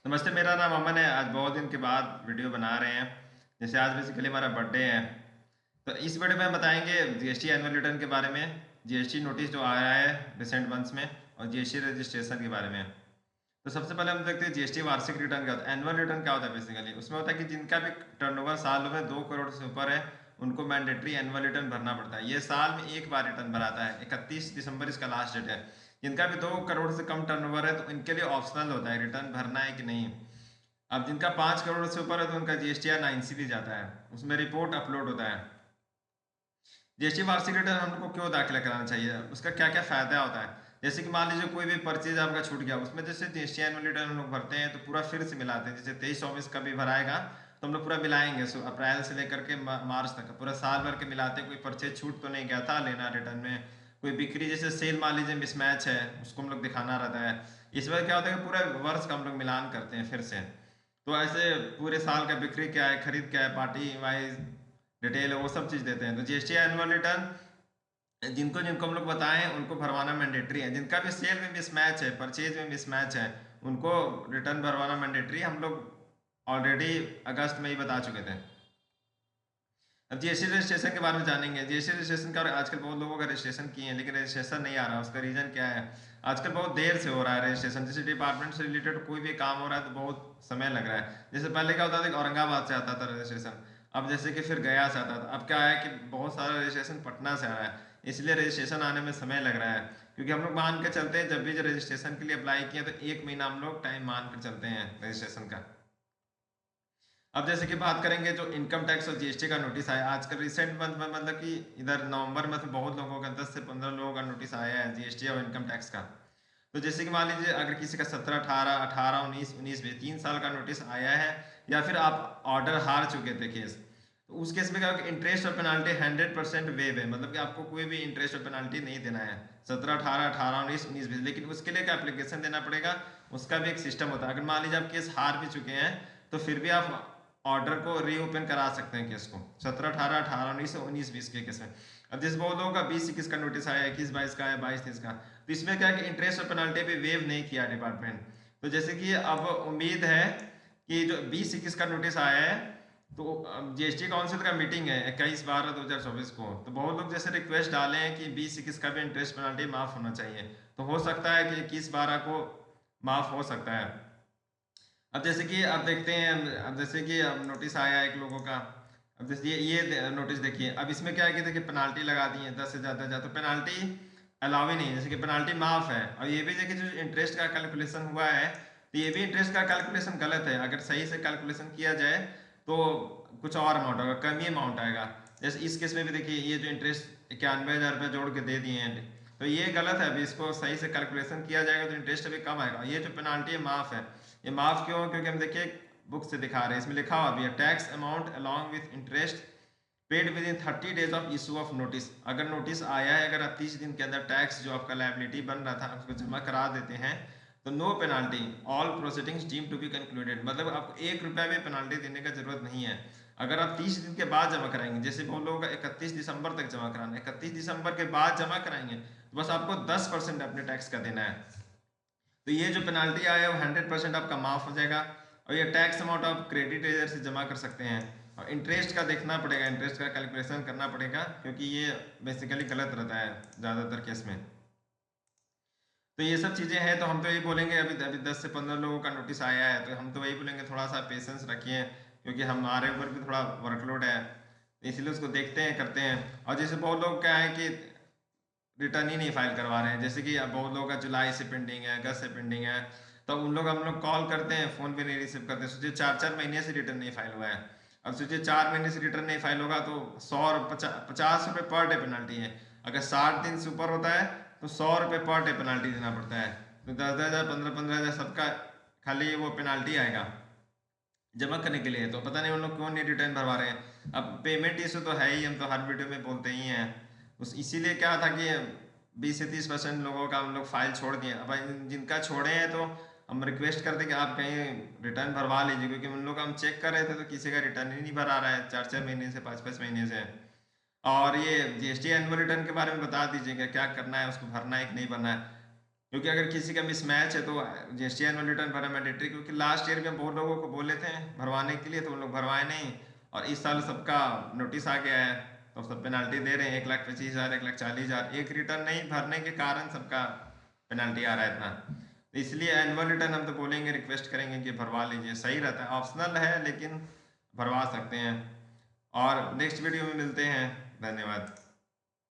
नमस्ते, मेरा नाम अमन है। आज बहुत दिन के बाद वीडियो बना रहे हैं। जैसे आज बेसिकली हमारा बर्थडे है, तो इस वीडियो में हम बताएंगे जीएसटी एनुअल रिटर्न के बारे में, जीएसटी नोटिस जो आया है रिसेंट मंथ्स में, और जीएसटी रजिस्ट्रेशन के बारे में। तो सबसे पहले हम देखते हैं जीएसटी वार्षिक रिटर्न क्या होता है। एनुअल रिटर्न क्या होता है? बेसिकली उसमें होता है कि जिनका भी टर्नओवर साल में 2 करोड़ से ऊपर है, उनको मैंडेटरी एनुअल रिटर्न भरना पड़ता है। ये साल में एक बार रिटर्न भराता है। 31 दिसंबर इसका लास्ट डेट है। जिनका भी 2 करोड़ से कम टर्नओवर है, तो इनके लिए ऑप्शनल होता है रिटर्न भरना है कि नहीं। अब जिनका 5 करोड़ से ऊपर है, तो उनका जीएसटी 9C भी जाता है, उसमें रिपोर्ट अपलोड होता है। जीएसटी वार्षिक रिटर्न हम लोग को क्यों दाखिला कराना चाहिए, उसका क्या क्या फायदा होता है? जैसे कि मान लीजिए कोई भी परचेज आपका छूट गया, उसमें जैसे जीएसटी एनुअल रिटर्न हम लोग भरते हैं तो पूरा फिर से मिलाते हैं। जैसे 23-24 का भी भराएगा तो हम लोग पूरा मिलाएंगे, अप्रैल से लेकर के मार्च तक पूरा साल भर के मिलाते हैं। कोई परचेज छूट तो नहीं गया था लेना रिटर्न में, कोई बिक्री जैसे सेल मान लीजिए मिसमैच है, उसको हम लोग दिखाना रहता है। इस वजह क्या होता है कि पूरा वर्ष का हम लोग मिलान करते हैं फिर से। तो ऐसे पूरे साल का बिक्री क्या है, खरीद क्या है, पार्टी वाइज डिटेल है, वो सब चीज़ देते हैं। तो जीएसटी एनुअल रिटर्न जिनको जिनको हम लोग बताएं उनको भरवाना मैंडेटरी है। जिनका भी सेल में मिसमैच है, परचेज में मिसमैच है, उनको रिटर्न भरवाना मैंडेटरी। हम लोग ऑलरेडी अगस्त में ही बता चुके थे। अब जीएसटी रजिस्ट्रेशन के बारे में जानेंगे। जीएसटी रजिस्ट्रेशन का आजकल बहुत लोगों का रजिस्ट्रेशन किए हैं, लेकिन रजिस्ट्रेशन नहीं आ रहा। उसका रीज़न क्या है? आजकल बहुत देर से हो रहा है रजिस्ट्रेशन। जैसे डिपार्टमेंट से रिलेटेड कोई भी काम हो रहा है तो बहुत समय लग रहा है। जैसे पहले क्या होता था कि औरंगाबाद से आता था रजिस्ट्रेशन, अब जैसे कि फिर गया से आता था। अब क्या है कि बहुत सारा रजिस्ट्रेशन पटना से आ रहा है, इसलिए रजिस्ट्रेशन आने में समय लग रहा है। क्योंकि हम लोग मान के चलते हैं, जब भी रजिस्ट्रेशन के लिए अप्लाई किए तो 1 महीना हम लोग टाइम मान कर चलते हैं रजिस्ट्रेशन का। अब जैसे कि बात करेंगे जो इनकम टैक्स और जीएसटी का नोटिस आया आजकल रिसेंट मंथ में, मतलब कि इधर नवंबर में तो बहुत लोगों का 10 से 15 लोगों का नोटिस आया है जीएसटी और इनकम टैक्स का। तो जैसे कि मान लीजिए अगर किसी का 17, 18, 18, 19, 19 में 3 साल का नोटिस आया है, या फिर आप ऑर्डर हार चुके थे केस, तो उस केस में क्या होगा कि इंटरेस्ट और पेनाल्टी 100% वेव है। मतलब कि आपको कोई भी इंटरेस्ट और पेनाल्टी नहीं देना है 17, 18, 18, 19, 19 में। लेकिन उसके लिए क्या एप्लीकेशन देना पड़ेगा, उसका भी एक सिस्टम होता है। अगर मान लीजिए आप केस हार भी चुके हैं, तो फिर भी आप ऑर्डर को रीओपन करा सकते हैं केस को, 17, 18, 18, 19, 19, 20 के केस में। अब जैसे बहुत लोगों का 20, 21 का नोटिस आया, 21, 22 का है, 22, 23 का, तो इसमें क्या है कि इंटरेस्ट और पेनल्टी भी वेव नहीं किया डिपार्टमेंट। तो जैसे कि अब उम्मीद है कि जो 20, 21 का नोटिस आया है, तो जीएसटी काउंसिल का मीटिंग है 21/12/2024 को, तो बहुत लोग जैसे रिक्वेस्ट डाले हैं कि 20, 21 का भी इंटरेस्ट पेनल्टी माफ़ होना चाहिए। तो हो सकता है कि 21/12 को माफ़ हो सकता है। अब जैसे कि अब देखते हैं, अब जैसे कि अब नोटिस आया है एक लोगों का। अब जैसे ये नोटिस देखिए, अब इसमें क्या है कि देखिए पेनाल्टी लगा दी है 10 से ज़्यादा ज़्यादा, तो पेनाल्टी अलाउ ही नहीं है। जैसे कि पेनाल्टी माफ़ है, और ये भी देखिए जो इंटरेस्ट का कैलकुलेशन हुआ है, तो ये भी इंटरेस्ट का कैलकुलेशन गलत है। अगर सही से कैलकुलेशन किया जाए तो कुछ और अमाउंट होगा, कम ही अमाउंट आएगा। जैसे इस केस में भी देखिए ये जो इंटरेस्ट 91,000 रुपये जोड़ के दे दिए हैं, तो ये गलत है। अभी इसको सही से कैलकुलेशन किया जाएगा तो इंटरेस्ट अभी कम आएगा। ये जो पेनाल्टी है माफ़ है। ये माफ़ क्यों? क्योंकि हम देखिए बुक से दिखा रहे हैं, इसमें लिखा हुआ भी है tax amount along with interest paid with in 30 days of issue of notice. अगर नोटिस आया है, अगर आप 30 दिन के अंदर टैक्स जो आपका लाइबिलिटी बन रहा था उसको जमा करा देते हैं, तो no penalty all proceedings deem to be concluded. मतलब आपको 1 रुपया भी पेनाल्टी देने का जरूरत नहीं है। अगर आप 30 दिन के बाद जमा कराएंगे, जैसे बहुत लोगों का 31 दिसंबर तक जमा कराना है, 31 दिसंबर के बाद जमा कराएंगे, तो बस आपको 10% अपने टैक्स का देना है। तो ये जो पेनाल्टी आया है वो 100% आपका माफ़ हो जाएगा। और ये टैक्स अमाउंट आप क्रेडिट लेजर से जमा कर सकते हैं। और इंटरेस्ट का देखना पड़ेगा, इंटरेस्ट का कैलकुलेशन करना पड़ेगा, क्योंकि ये बेसिकली गलत रहता है ज़्यादातर केस में। तो ये सब चीज़ें हैं, तो हम तो यही बोलेंगे, अभी अभी 10 से 15 लोगों का नोटिस आया है, तो हम तो वही बोलेंगे थोड़ा सा पेशेंस रखिए, क्योंकि हमारे ऊपर भी थोड़ा वर्कलोड है, इसलिए उसको देखते हैं, करते हैं। और जैसे बहुत लोग क्या है कि रिटर्न ही नहीं फाइल करवा रहे हैं। जैसे कि अब बहुत लोगों का जुलाई से पेंडिंग है, अगस्त से पेंडिंग है, तो उन लोग हम लोग कॉल करते हैं, फ़ोन पे नहीं रिसीव करते। सोचिए 4-4 महीने से रिटर्न नहीं फाइल हुआ है। अब सोचिए 4 महीने से रिटर्न नहीं फाइल होगा तो 150 रुपये पर डे पेनल्टी है। अगर 60 दिन से ऊपर होता है तो 100 रुपये पर डे पेनल्टी देना पड़ता है। तो 10-10 हज़ार, 15-15 हज़ार सबका खाली वो पेनल्टी आएगा जमा करने के लिए। तो पता नहीं उन लोग क्यों नहीं रिटर्न भरवा रहे हैं। अब पेमेंट इशू तो है ही, हम तो हर वीडियो में बोलते ही हैं। उस इसीलिए क्या था कि 20 से 30% लोगों का हम लोग फाइल छोड़ दिए। अब जिनका छोड़े हैं तो हम रिक्वेस्ट करते हैं कि आप कहीं रिटर्न भरवा लीजिए, क्योंकि उन लोग हम चेक कर रहे थे तो किसी का रिटर्न ही नहीं भरा रहा है 4-4 महीने से, 5-5 महीने से। और ये जीएसटी एनुअल रिटर्न के बारे में बता दीजिएगा क्या करना है, उसको भरना है कि नहीं भरना है। क्योंकि अगर किसी का मिसमैच है तो जीएसटी एनुअल रिटर्न भरना मैंडेटरी, क्योंकि लास्ट ईयर भी हम बहुत लोगों को बोले थे भरवाने के लिए तो उन लोग भरवाए नहीं, और इस साल सबका नोटिस आ गया है तो सब पेनल्टी दे रहे हैं 1,25,000 1,40,000, एक रिटर्न नहीं भरने के कारण सबका पेनल्टी आ रहा है इतना। तो इसलिए एनुअल रिटर्न हम तो बोलेंगे, रिक्वेस्ट करेंगे कि भरवा लीजिए, सही रहता है, ऑप्शनल है लेकिन भरवा सकते हैं। और नेक्स्ट वीडियो में मिलते हैं, धन्यवाद।